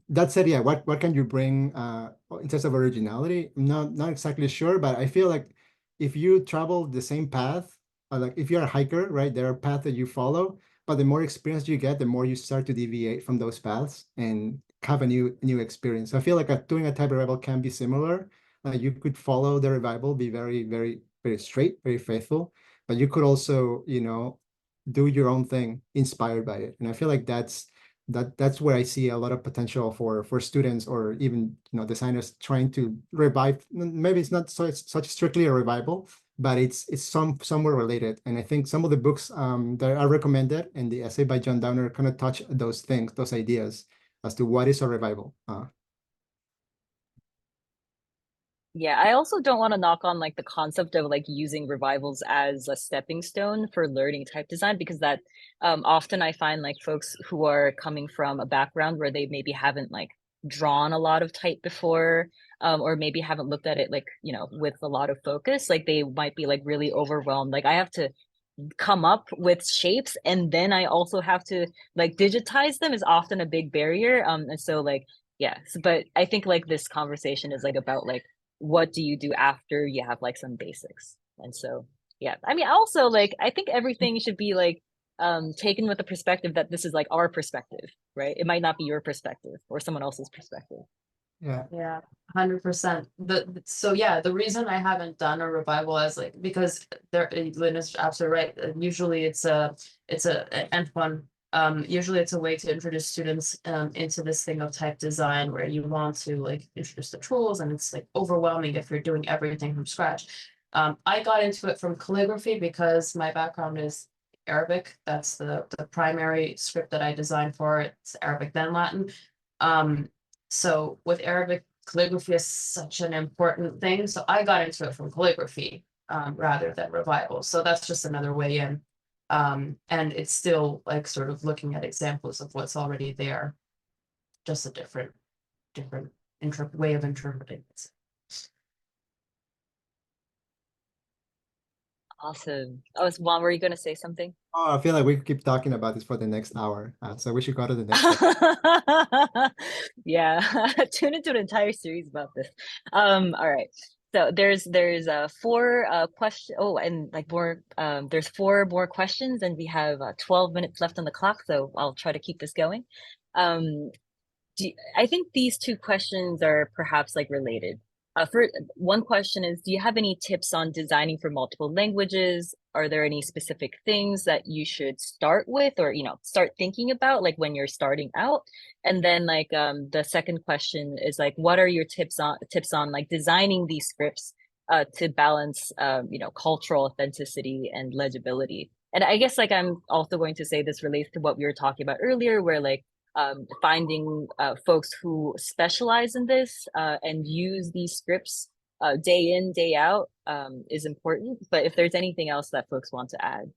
That said, yeah, what can you bring in terms of originality? I'm not exactly sure, but I feel like if you travel the same path, like if you're a hiker, right, there are paths that you follow, but the more experience you get, the more you start to deviate from those paths and have a new experience. So I feel like doing a type of revival can be similar. You could follow the revival, be very, very, very straight, very faithful, but you could also, do your own thing inspired by it. And I feel like that's where I see a lot of potential for students or even designers trying to revive. Maybe it's not such strictly a revival, but it's somewhere related. And I think some of the books that are recommended and the essay by John Downer kind of touch those things, those ideas as to what is a revival. Yeah, I also don't want to knock on like the concept of like using revivals as a stepping stone for learning type design because that often I find like folks who are coming from a background where they maybe haven't like drawn a lot of type before or maybe haven't looked at it like, you know, with a lot of focus, like they might be like really overwhelmed. Like I have to come up with shapes and then I also have to like digitize them is often a big barrier. And so like yeah, but I think like this conversation is like about like what do you do after you have like some basics? And so yeah, I mean also like I think everything should be like taken with the perspective that this is like our perspective, right? It might not be your perspective or someone else's perspective. Yeah. Yeah, 100%. So yeah, the reason I haven't done a revival as like because Lynn is absolutely right. Usually and one. Usually it's a way to introduce students into this thing of type design where you want to like introduce the tools and it's like overwhelming if you're doing everything from scratch. I got into it from calligraphy because my background is Arabic. That's the primary script that I designed for. It's Arabic then Latin. So with Arabic, calligraphy is such an important thing. So I got into it from calligraphy rather than revival. So that's just another way in. And it's still like sort of looking at examples of what's already there, just a different way of interpreting it. Awesome. Oh, it's Juan, were you gonna say something? Oh, I feel like we could keep talking about this for the next hour. So we should go to the next one. Yeah, tune into an entire series about this. All right. So there's four question. Oh, and like more there's four more questions, and we have 12 minutes left on the clock. So I'll try to keep this going. Um, I think these two questions are perhaps like related. For one question is, do you have any tips on designing for multiple languages? Are there any specific things that you should start with or, you know, start thinking about like when you're starting out? And then like the second question is like, what are your tips on like designing these scripts to balance you know, cultural authenticity and legibility? And I guess like I'm also going to say this relates to what we were talking about earlier, where like finding folks who specialize in this and use these scripts day in, day out is important. But if there's anything else that folks want to add.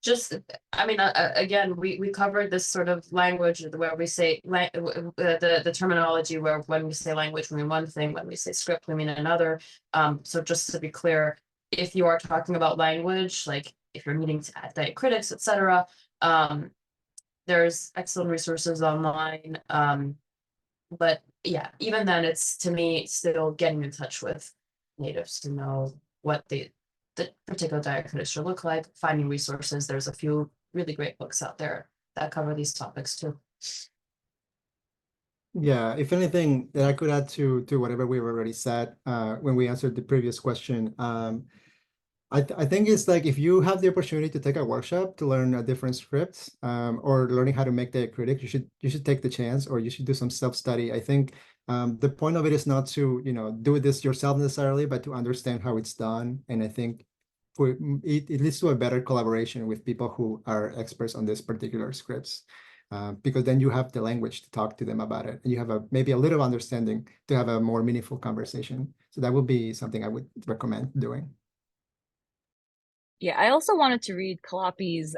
Just, I mean, again, we covered this sort of language where we say the terminology where when we say language, we mean one thing, when we say script, we mean another. So just to be clear, if you are talking about language, like if you're needing to add diacritics, etc., there's excellent resources online. But yeah, even then, it's to me still getting in touch with natives to know what the particular diacritics should look like, finding resources. There's a few really great books out there that cover these topics too. Yeah, if anything that I could add to whatever we've already said when we answered the previous question, I think it's like if you have the opportunity to take a workshop to learn a different script or learning how to make diacritic, you should take the chance, or you should do some self-study. I think the point of it is not to do this yourself necessarily, but to understand how it's done. And I think it leads to a better collaboration with people who are experts on this particular scripts. Because then you have the language to talk to them about it, and you have maybe a little understanding to have a more meaningful conversation. So that would be something I would recommend doing. Yeah, I also wanted to read Kalapi's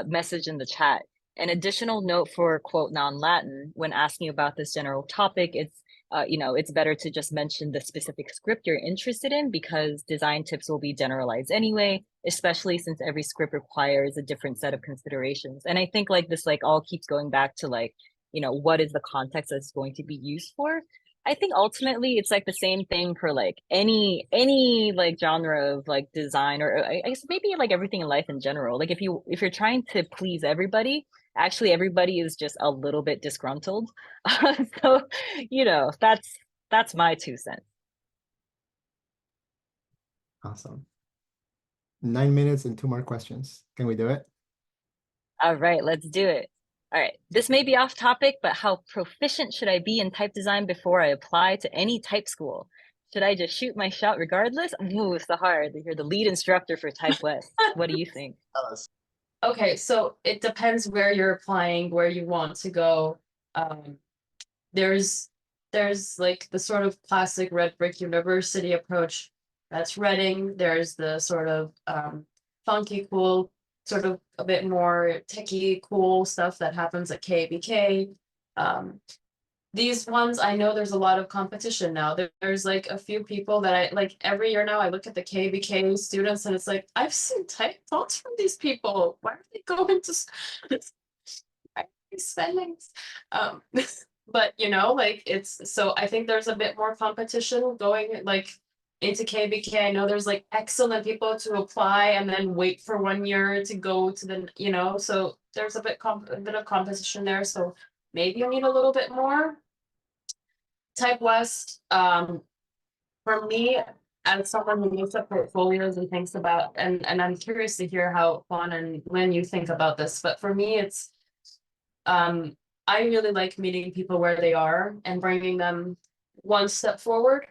message in the chat. An additional note for quote non-Latin when asking about this general topic, it's it's better to just mention the specific script you're interested in, because design tips will be generalized anyway, especially since every script requires a different set of considerations. And I think like this like all keeps going back to like, what is the context that's going to be used for? I think ultimately it's like the same thing for like any like genre of like design, or I guess maybe like everything in life in general. Like if you're trying to please everybody, actually everybody is just a little bit disgruntled. So, that's my 2 cents. Awesome. 9 minutes and 2 more questions. Can we do it? All right, let's do it. All right, this may be off topic, but how proficient should I be in type design before I apply to any type school? Should I just shoot my shot regardless? Ooh, Sahar, you're the lead instructor for Type West. What do you think? Okay, so it depends where you're applying, where you want to go. There's like the sort of classic red brick university approach. That's Reading. There's the sort of funky, cool, sort of a bit more techie, cool stuff that happens at KBK. These ones, I know there's a lot of competition now. There's like a few people that I like every year now. I look at the KBK students and it's like, I've seen type thoughts from these people. Why are they going to why are they spending? But like it's, so I think there's a bit more competition going like into KBK. I know there's like excellent people to apply and then wait for 1 year to go to the, so there's a bit of competition there. So maybe you need a little bit more. Type West, for me, as someone who looks at portfolios and thinks about, and I'm curious to hear how Juan and Lynne you think about this, but for me, it's, I really like meeting people where they are and bringing them one step forward,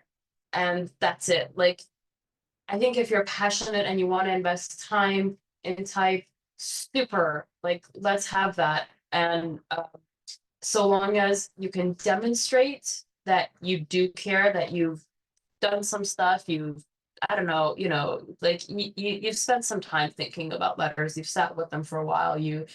and that's it. Like, I think if you're passionate and you want to invest time in type, super, like, let's have that. And so long as you can demonstrate that you do care, that you've done some stuff, I don't know, like you've spent some time thinking about letters, you've sat with them for a while, you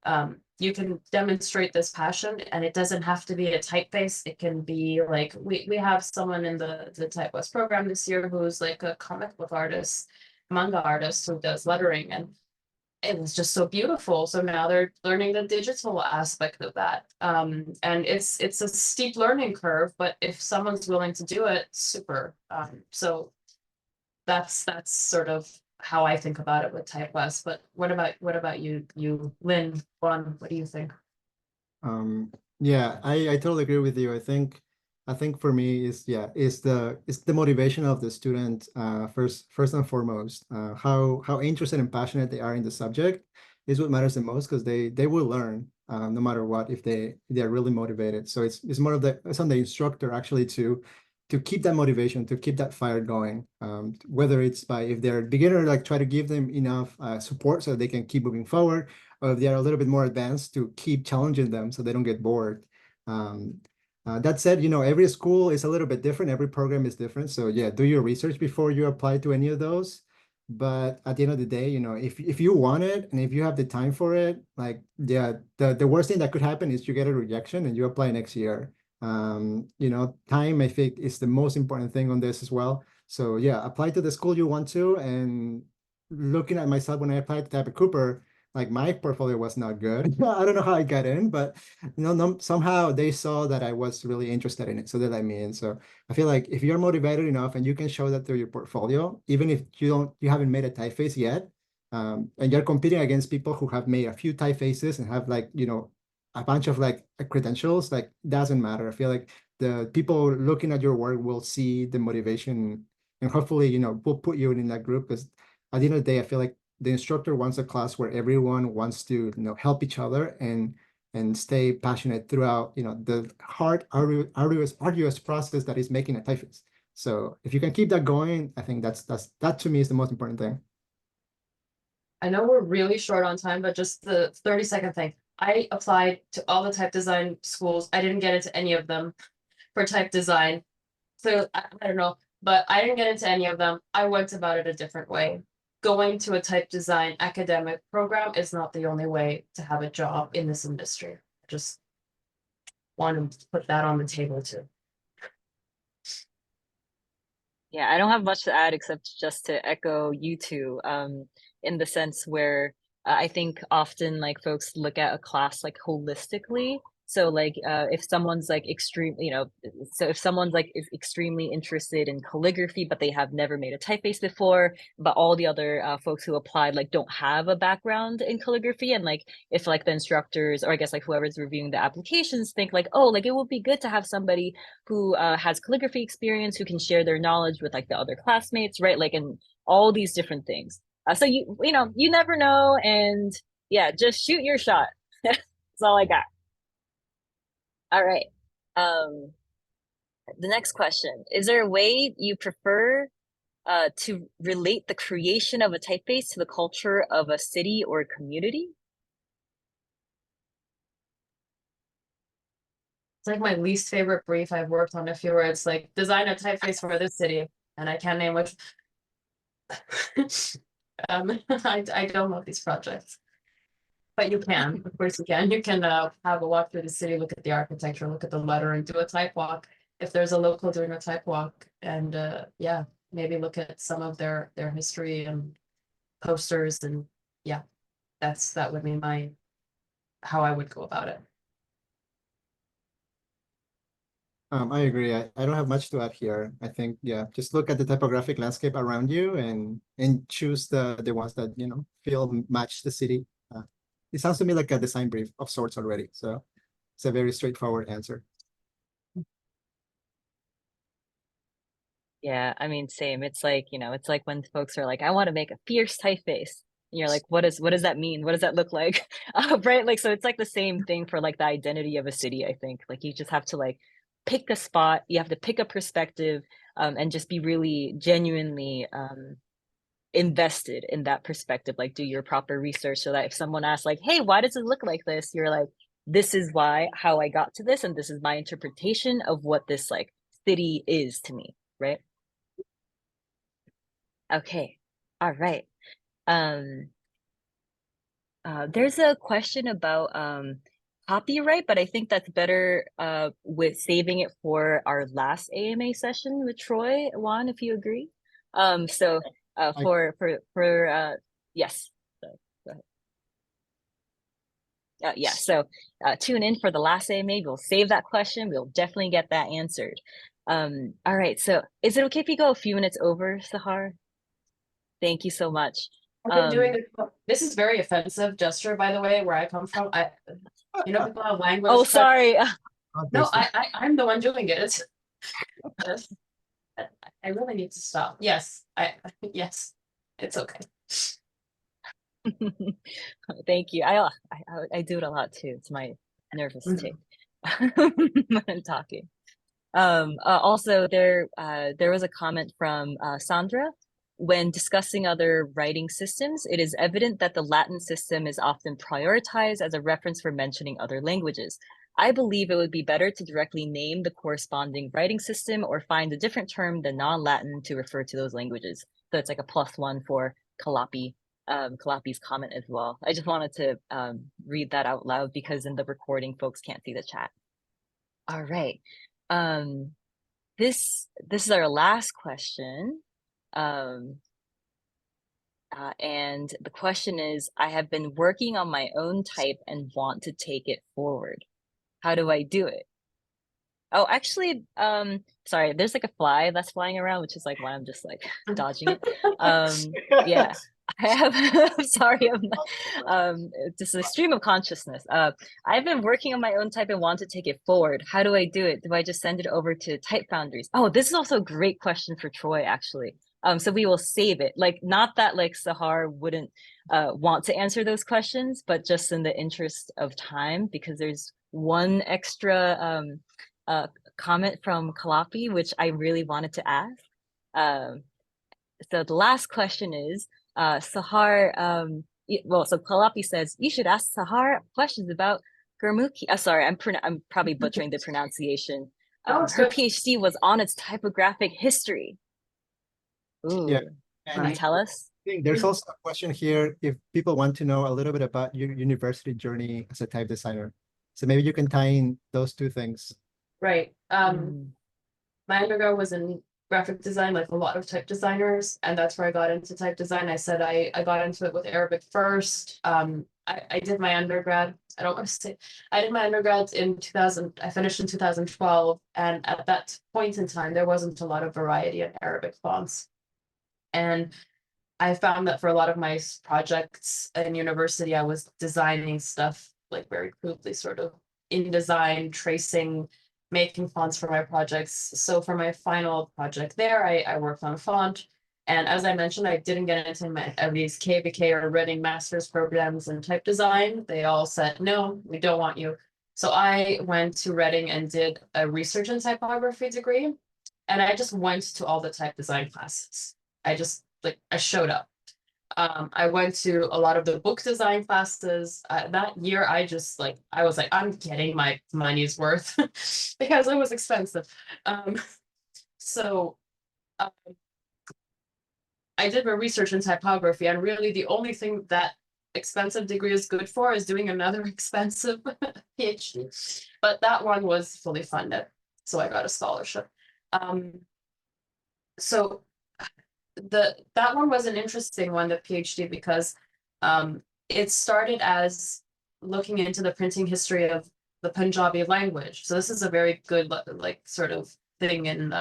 can demonstrate this passion, and it doesn't have to be a typeface. It can be like, we have someone in the Type West program this year who's like a comic book artist, manga artist who does lettering, and it was just so beautiful. So now they're learning the digital aspect of that. And it's a steep learning curve, but if someone's willing to do it, super. So that's sort of how I think about it with Type West. But what about you, Lynne, Juan, what do you think? Yeah, I totally agree with you. I think for me is the motivation of the student first and foremost. How interested and passionate they are in the subject is what matters the most, because they will learn no matter what if they are really motivated. So it's more of it's on the instructor actually to keep that motivation, to keep that fire going. Whether it's by, if they're a beginner, like try to give them enough support so they can keep moving forward, or if they are a little bit more advanced, to keep challenging them so they don't get bored. That said, every school is a little bit different. Every program is different. So yeah, do your research before you apply to any of those. But at the end of the day, if you want it and if you have the time for it, like, yeah, the worst thing that could happen is you get a rejection and you apply next year. Time, I think, is the most important thing on this as well. So yeah, apply to the school you want to. And looking at myself when I applied to Type Cooper, like my portfolio was not good. I don't know how I got in, but no, somehow they saw that I was really interested in it, so they let me in. So I feel like if you're motivated enough and you can show that through your portfolio, even if you haven't made a typeface yet, and you're competing against people who have made a few typefaces and have, like, a bunch of like credentials, like, doesn't matter. I feel like the people looking at your work will see the motivation, and hopefully, will put you in that group. Because at the end of the day, I feel like the instructor wants a class where everyone wants to, help each other and stay passionate throughout, the hard, arduous process that is making a typeface. So if you can keep that going, I think that to me is the most important thing. I know we're really short on time, but just the 30-second thing. I applied to all the type design schools. I didn't get into any of them for type design. So I don't know, but I didn't get into any of them. I went about it a different way. Going to a type design academic program is not the only way to have a job in this industry. Just want to put that on the table too. Yeah, I don't have much to add except just to echo you two, in the sense where I think often like folks look at a class like holistically. So like if someone's like if someone's like is extremely interested in calligraphy, but they have never made a typeface before, but all the other folks who applied like don't have a background in calligraphy, and like if like the instructors, or I guess like whoever's reviewing the applications, think like, oh, like it would be good to have somebody who has calligraphy experience who can share their knowledge with like the other classmates, right? Like, and all these different things. So you never know, and yeah, just shoot your shot. That's all I got. All right. Um, the next question: is there a way you prefer to relate the creation of a typeface to the culture of a city or community? It's like my least favorite brief. I've worked on a few where it's like design a typeface for this city, and I can't name which. I don't love these projects, but you can, of course you can. You can have a walk through the city, look at the architecture, look at the letter, and do a type walk. If there's a local doing a type walk, and yeah, maybe look at some of their history and posters, and yeah, that would be how I would go about it. I agree. I don't have much to add here. I think, yeah, just look at the typographic landscape around you and choose the ones that, feel match the city. It sounds to me like a design brief of sorts already. So it's a very straightforward answer. Yeah, I mean, same. It's like, it's like when folks are like, I want to make a fierce typeface. And you're like, what does that mean? What does that look like? Right? Like, so it's like the same thing for like the identity of a city, I think. Like you just have to like pick a spot, you have to pick a perspective, and just be really genuinely invested in that perspective. Like do your proper research so that if someone asks like, hey, why does it look like this? You're like, this is how I got to this, and this is my interpretation of what this like city is to me, right? Okay. All right. Um, there's a question about copyright, but I think that's better with saving it for our last AMA session with Troy, Juan, if you agree. So yes. So, go ahead. Yeah, so tune in for the last AMA. We'll save that question. We'll definitely get that answered. All right. So is it okay if we go a few minutes over, Sahar? Thank you so much. I've been doing this is very offensive gesture, by the way, where I come from. People have language. Oh, sorry. No, I'm the one doing it. I really need to stop. Yes, yes, it's okay. Thank you. I do it a lot too. It's my nervous tick when I'm talking. Also, there was a comment from Sandra. When discussing other writing systems, it is evident that the Latin system is often prioritized as a reference for mentioning other languages. I believe it would be better to directly name the corresponding writing system or find a different term than non-Latin to refer to those languages. So it's like a +1 for Kalapi, Kalapi's comment as well. I just wanted to read that out loud because in the recording, folks can't see the chat. All right. This is our last question. And the question is, I have been working on my own type and want to take it forward. How do I do it? Oh, actually, sorry, there's like a fly that's flying around, which is like why I'm just like dodging it. Yeah, I have, I'm sorry, I'm not, just a stream of consciousness. I've been working on my own type and want to take it forward. How do I do it? Do I just send it over to Type Foundries? Oh, this is also a great question for Troy, actually. So we will save it. Like, not that like Sahar wouldn't want to answer those questions, but just in the interest of time, because there's one extra comment from Kalapi, which I really wanted to ask. So the last question is, Sahar, well, so Kalapi says, you should ask Sahar questions about Gurmukhi. Sorry, I'm probably butchering the pronunciation. Her PhD was on its typographic history. Ooh, Yeah. can you tell us? I think there's also a question here if people want to know a little bit about your university journey as a type designer. So maybe you can tie in those two things. Right. My undergrad was in graphic design, like a lot of type designers, and that's where I got into type design. I said I got into it with Arabic first. I did my undergrad. I don't want to say I did my undergrad in 2000. I finished in 2012, and at that point in time, there wasn't a lot of variety in Arabic fonts, and I found that for a lot of my projects in university, I was designing stuff like very crudely, sort of InDesign, tracing, making fonts for my projects. So for my final project there, I worked on a font. And as I mentioned, I didn't get into my these KVK or Reading master's programs in type design. They all said, no, we don't want you. So I went to Reading and did a research and typography degree. And I just went to all the type design classes. I showed up. I went to a lot of the book design classes. That year, I was like, I'm getting my money's worth because it was expensive. So I did my research in typography, and really the only thing that expensive degree is good for is doing another expensive PhD. But that one was fully funded, so I got a scholarship. So that one was an interesting one, the PhD, because it started as looking into the printing history of the Punjabi language. So this is a very good like sort of thing in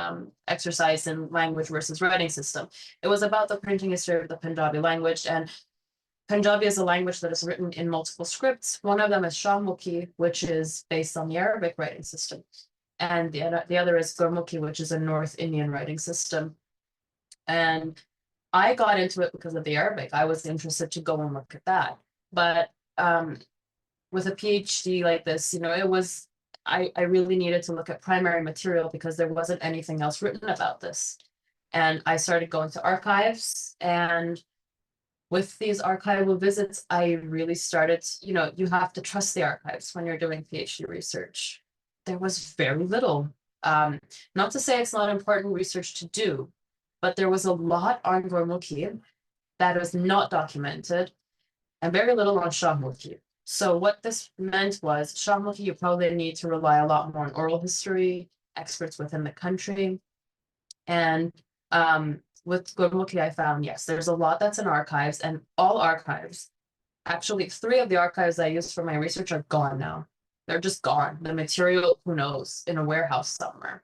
exercise in language versus writing system. It was about the printing history of the Punjabi language, and Punjabi is a language that is written in multiple scripts. One of them is Shahmukhi, which is based on the Arabic writing system, and the other is Gurmukhi, which is a North Indian writing system. And I got into it because of the Arabic. I was interested to go and look at that. But with a PhD like this, it was, I really needed to look at primary material because there wasn't anything else written about this. And I started going to archives, and with these archival visits, I really started, you have to trust the archives when you're doing PhD research. There was very little. Not to say it's not important research to do, but there was a lot on Gurmukhi that was not documented and very little on Shahmukhi. So what this meant was Shahmukhi, you probably need to rely a lot more on oral history, experts within the country. And with Gurmukhi, I found, yes, there's a lot that's in archives, and all archives, actually 3 of the archives I used for my research are gone now. They're just gone. The material, who knows, in a warehouse somewhere.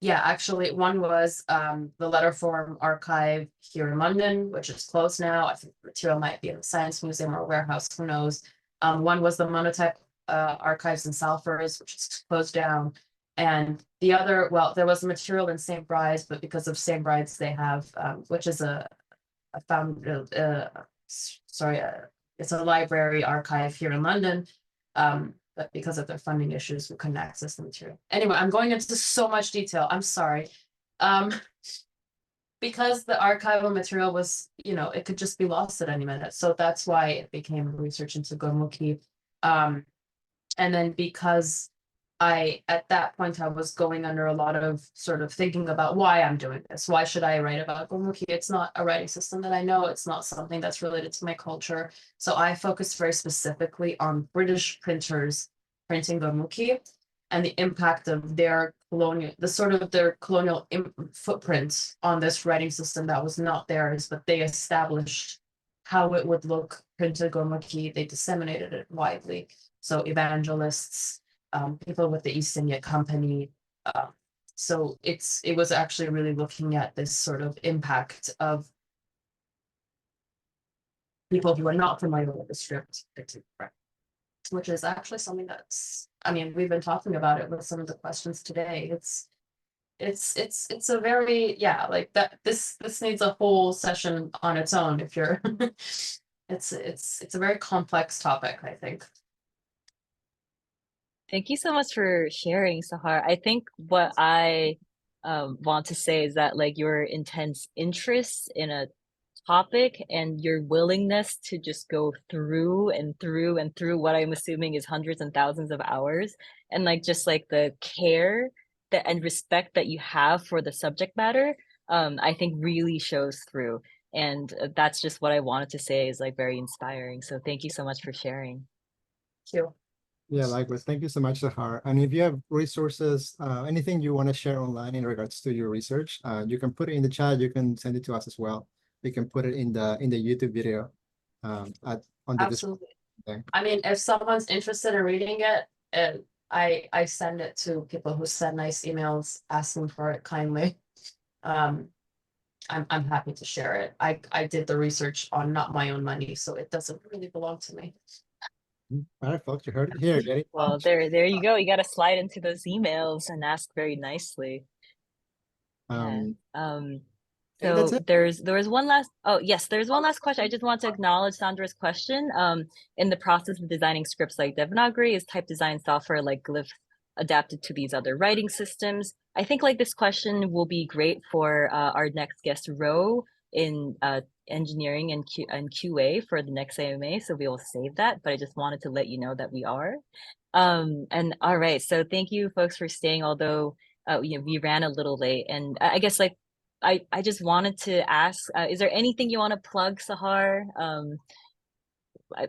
Yeah, actually, one was the letterform archive here in London, which is closed now. I think the material might be in the Science Museum or warehouse, who knows. One was the Monotype archives in Salford, which is closed down. And the other, well, there was material in St. Bride's, but because of St. Bride's, they have, which is it's a library archive here in London. But because of their funding issues, we couldn't access the material. Anyway, I'm going into so much detail. I'm sorry. because the archival material was, it could just be lost at any minute. So that's why it became research into Gomukhi. And then because at that point, I was going under a lot of sort of thinking about why I'm doing this. Why should I write about Gomukhi? It's not a writing system that I know. It's not something that's related to my culture. So I focused very specifically on British printers printing Gomukhi and the impact of their colonial footprint on this writing system that was not theirs, but they established how it would look printed Gomukhi. They disseminated it widely. So evangelists, people with the East India Company. So it was actually really looking at this sort of impact of people who are not familiar with the script, which is actually something that's, we've been talking about it with some of the questions today. It's a very, like that, this needs a whole session on its own if you're, it's a very complex topic, I think. Thank you so much for sharing, Sahar. I think what I want to say is that like your intense interest in a topic and your willingness to just go through and through and through what I'm assuming is hundreds and thousands of hours, and like just like the care that and respect that you have for the subject matter, I think really shows through. And that's just what I wanted to say is like very inspiring. So thank you so much for sharing. Thank you. Yeah, likewise. Thank you so much, Sahar. And if you have resources, anything you want to share online in regards to your research, you can put it in the chat. You can send it to us as well. We can put it in the YouTube video on the Absolutely. description. If someone's interested in reading it, I send it to people who send nice emails asking for it kindly. I'm happy to share it. I did the research on not my own money, so it doesn't really belong to me. All right, folks, you heard it here. Get it? Well, there you go. You got to slide into those emails and ask very nicely. Yeah. that's So it. there was one last, oh yes, there's one last question. I just want to acknowledge Sandra's question. In the process of designing scripts like Devanagari, is type design software like glyphs adapted to these other writing systems? I think like this question will be great for our next guest, Ro, in engineering and QA for the next AMA. So we will save that, but I just wanted to let you know that we are. And all right, so thank you folks for staying, although we ran a little late. And I guess like I just wanted to ask, is there anything you want to plug, Sahar?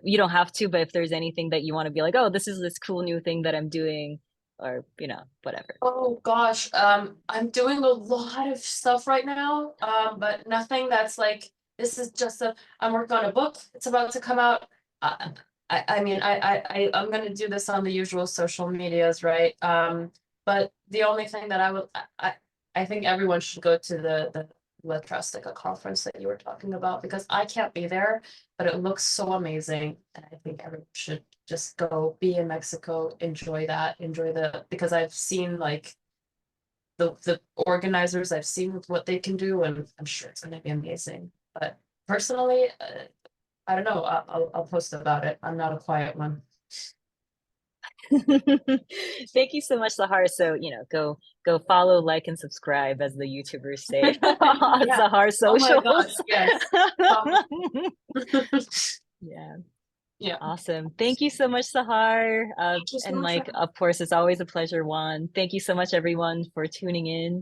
You don't have to, but if there's anything that you want to be like, oh, this is this cool new thing that I'm doing, or whatever. Oh gosh, I'm doing a lot of stuff right now, but nothing that's like, this is just I'm working on a book. It's about to come out. I'm gonna do this on the usual social medias, right? But the only thing that I think everyone should go to the Letrastica conference that you were talking about, because I can't be there, but it looks so amazing, and I think everyone should just go, be in Mexico, enjoy because I've seen like the organizers, I've seen what they can do, and I'm sure it's gonna be amazing. But personally, I don't know, I'll post about it. I'm not a quiet one. Thank you so much, Sahar. So go follow, like, and subscribe, as the YouTubers say, on Sahar socials. Oh my gosh, yes. Yeah. Awesome. Thank you so much, Sahar. And like, of course, it's always a pleasure, Juan. Thank you so much, everyone, for tuning in.